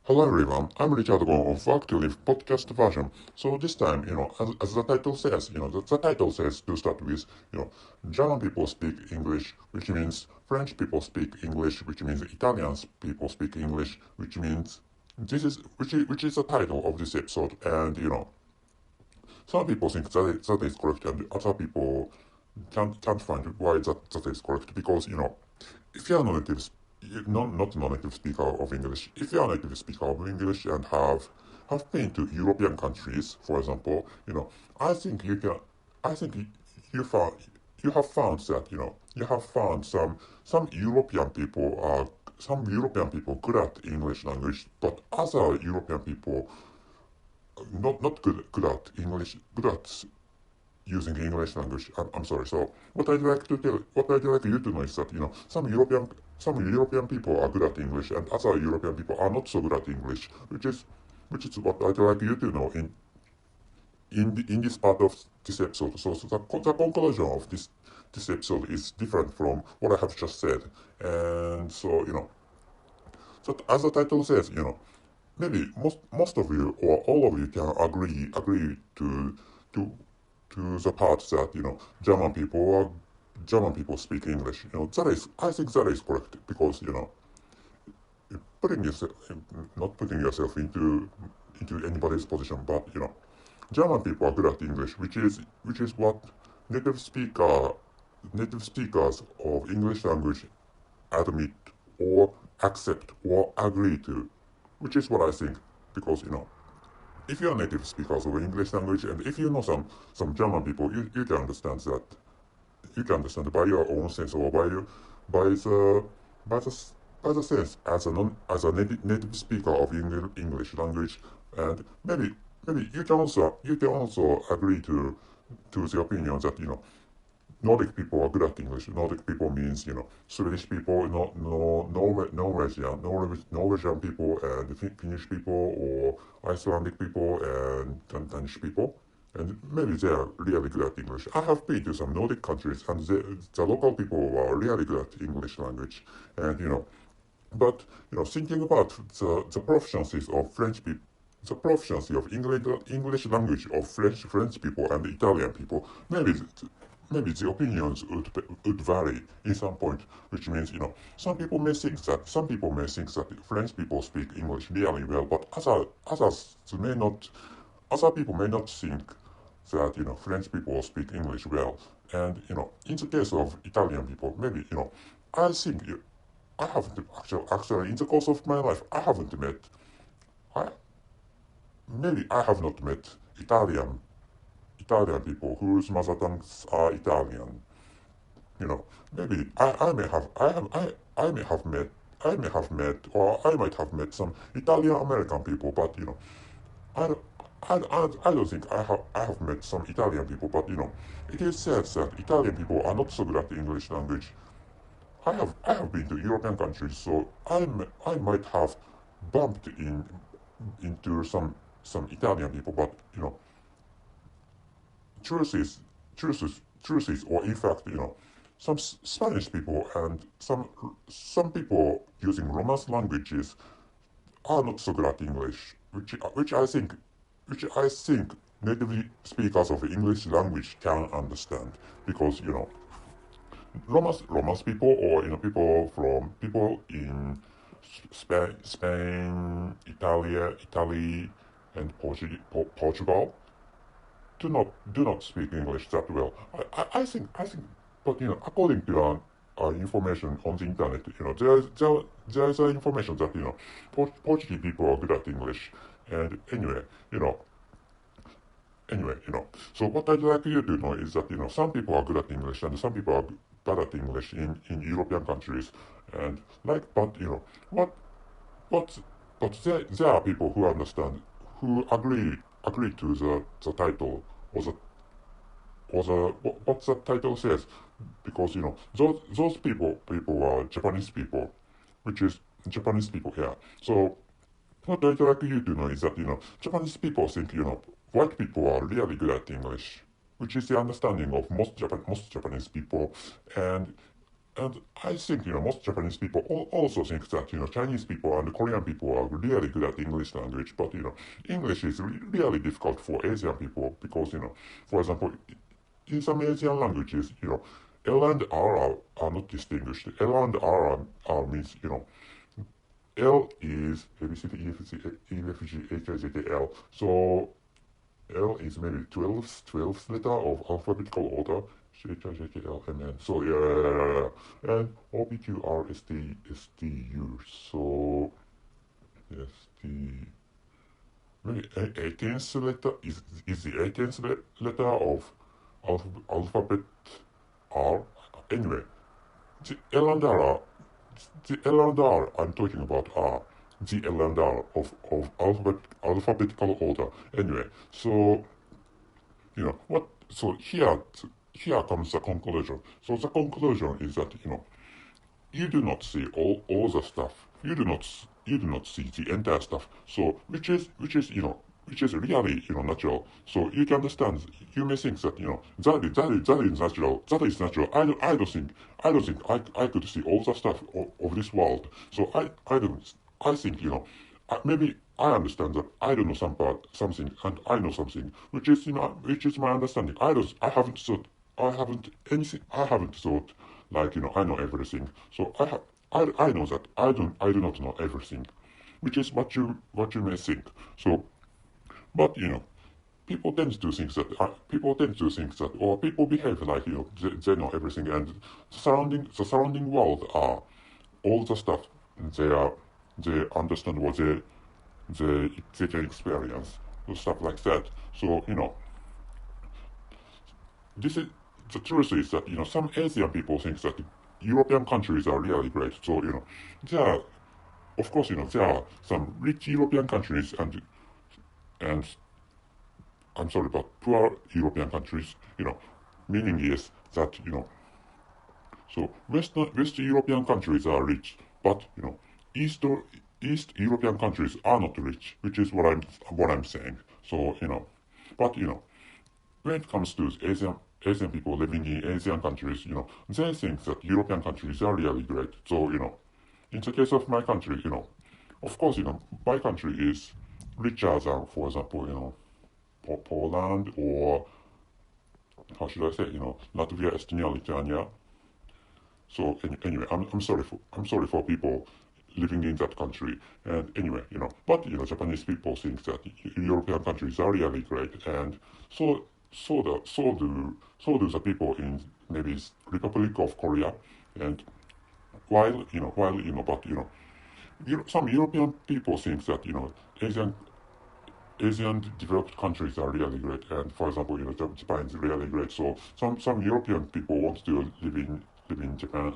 Hello everyone, I'm Richard Gon of Work to Live podcast version. So this time, as the title says, the title says to start with, German people speak English, which means French people speak English, which means Italian people speak English, which is the title of this episode. And some people think that is correct, and other people can't find why that is correct because if you're not non-native speaker of English, if you're a native speaker of English and have been to European countries, for example, I think I think you found you have found that you have found some European people are some European people good at English language, but other European people not good at English, good at using English language. I'm sorry. So what I'd like you to know is that some European people are good at English and other European people are not so good at English, which is what I'd like you to know in this part of this episode. So the conclusion of this episode is different from what I have just said, and so as the title says, maybe most of you or all of you can agree to the part that German people speak English. That is I think that is correct because putting yourself not putting yourself into anybody's position, but German people are good at English, which is what native native speakers of English language admit or accept or agree to, which is what I think because if you're native speakers of English language and if you know some German people, you can understand that you can understand by your own sense or by the by the by the sense as a native speaker of English language, and maybe you can also agree to the opinion that Nordic people are good at English. Nordic people means, Swedish people, Norwegian people, and Finnish people, or Icelandic people, and Danish people. And maybe they are really good at English. I have been to some Nordic countries, and the local people are really good at English language. And, but, thinking about the proficiencies of French people, the proficiency of English language of French people and Italian people, maybe the opinions would vary in some point, which means some people may think that French people speak English really well, but other people may not think that French people speak English well, and in the case of Italian people, maybe I think I haven't actually in the course of my life I maybe I have not met Italian people whose mother tongues are Italian. Maybe I may have met or I might have met some Italian American people, but I don't, I don't think I have met some Italian people, but it is said that Italian people are not so good at the English language. I have been to European countries, so I might have bumped into some Italian people, but truth is, truth is, or in fact, some Spanish people and some people using Romance languages are not so good at English, which I think native speakers of English language can understand because Romance people or people in Spain, Italy, and Portugal do not speak English that well. I think, but according to information on the internet, there is information that Portuguese people are good at English, and anyway. So what I'd like you to know is that some people are good at English and some people are bad at English in European countries, and what but there are people who understand who agree to the title or what the title says because those people are Japanese people, which is Japanese people here. So what I'd like you to know is that Japanese people think white people are really good at English, which is the understanding of most Japanese people, and and I think, most Japanese people also think that, Chinese people and Korean people are really good at English language, but, English is really difficult for Asian people because, for example, in some Asian languages, L and R are not distinguished. L and R means, L is A, B, C, D, E, F, G, H, I, J, K, L. So L is maybe 12th letter of alphabetical order. H, I, J, K, L, M, N. So yeah. And O, P, Q, R, S, T, S, T, U. So yes, maybe 18th letter is the 18th letter of alphabet R. Anyway, the L and R the L and R I'm talking about are the L and R of alphabetical order. Anyway, so what? So here comes the conclusion. So the conclusion is that you do not see all the stuff. You do not see the entire stuff. So which is really natural. So you can understand. You may think that that is natural. That is natural. I don't think I could see all the stuff of this world. So I don't. I think maybe I understand that I don't know something and I know something, which is my understanding. I haven't thought like I know everything. So I know that I do not know everything, which is what you may think. So, but people tend to think that, or people behave like they know everything, and the surrounding world are all the stuff they understand what they can experience, stuff like that. So this is the truth is that some Asian people think that European countries are really great. So there are, of course, there are some rich European countries and I'm sorry, but poor European countries. Meaning is that so West European countries are rich, but East East European countries are not rich, which is what I'm saying. So but when it comes to Asian people living in Asian countries, they think that European countries are really great. So in the case of my country, of course, my country is richer than, for example, Poland or how should I say, Latvia, Estonia, Lithuania. So anyway, I'm sorry for people living in that country. And anyway, but Japanese people think that European countries are really great, and so do the people in maybe Republic of Korea. And but some European people think that Asian developed countries are really great, and for example, Japan is really great. So some European people want to live in Japan,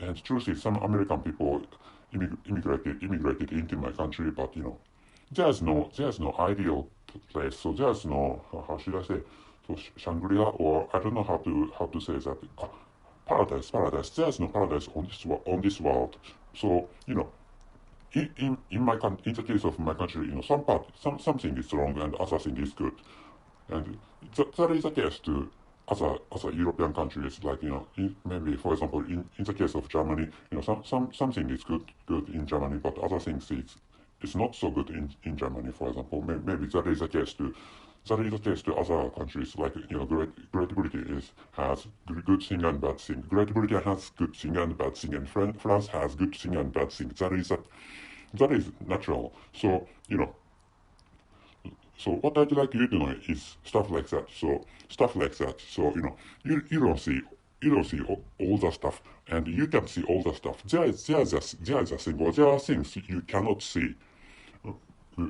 and truth is some American people immigrated into my country, but there's no ideal place. So there's no how should I say? So Shangri-La, or I don't know how to say that. Paradise. There's no paradise on this world. So in the case of my country, something is wrong and other thing is good, and that is the case to other European countries. Like maybe for example in the case of Germany, something is good in Germany, but other things is not so good in Germany. For example, maybe that is the case to. That is the case to other countries, like Great Britain has good thing and bad thing. Great Britain has good thing and bad thing, and France has good thing and bad thing. That is natural. So so what I'd like you to know is stuff like that. So stuff like that. So you don't see all the stuff, and you can see all the stuff. There is a thing, or there are things you cannot see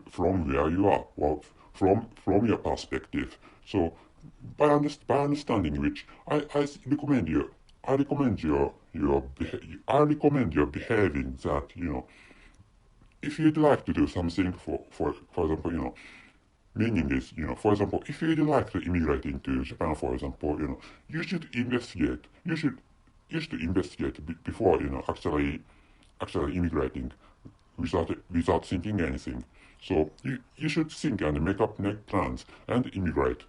from where you are, or from your perspective. So by understanding which, I recommend you. I recommend your behaving that if you'd like to do something for example meaning is for example if you'd like to immigrate into Japan, for example you should investigate. You should investigate before actually immigrating. without thinking anything. So you should think and make up plans and immigrate.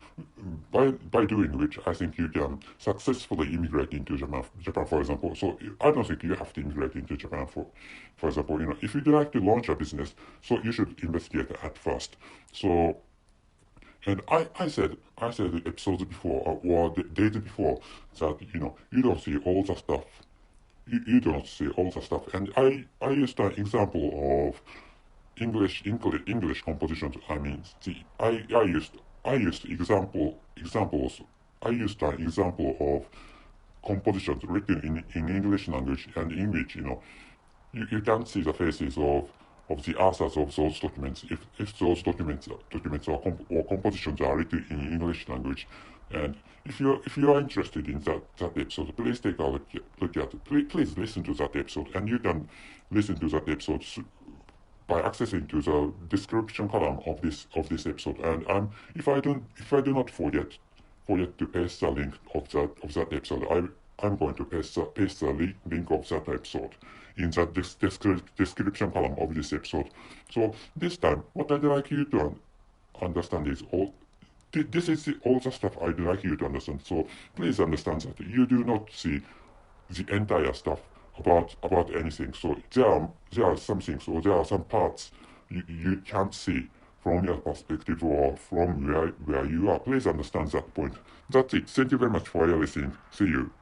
By doing which, I think you can successfully immigrate into Japan, for example. So I don't think you have to immigrate into Japan for example, if you'd like to launch a business, so you should investigate at first. So, and I said episodes before or the days before that you don't see all the stuff. You don't see all the stuff. And I used an example of English compositions. I mean, I used examples. I used an example of compositions written in English language, and in which you can see the faces of the authors of those documents if those documents or compositions are written in English language. And if you are interested in that episode, please take a look at it. Please listen to that episode, and you can listen to that episode by accessing to the description column of this episode. And if I do not forget to paste the link of that episode, I'm going to paste the link of that episode in the description column of this episode. So this time, what I'd like you to understand is this is all the stuff I'd like you to understand. So please understand that you do not see the entire stuff about anything. So there are some things, or there are some parts you can't see from your perspective or from where you are. Please understand that point. That's it. Thank you very much for your listening. See you.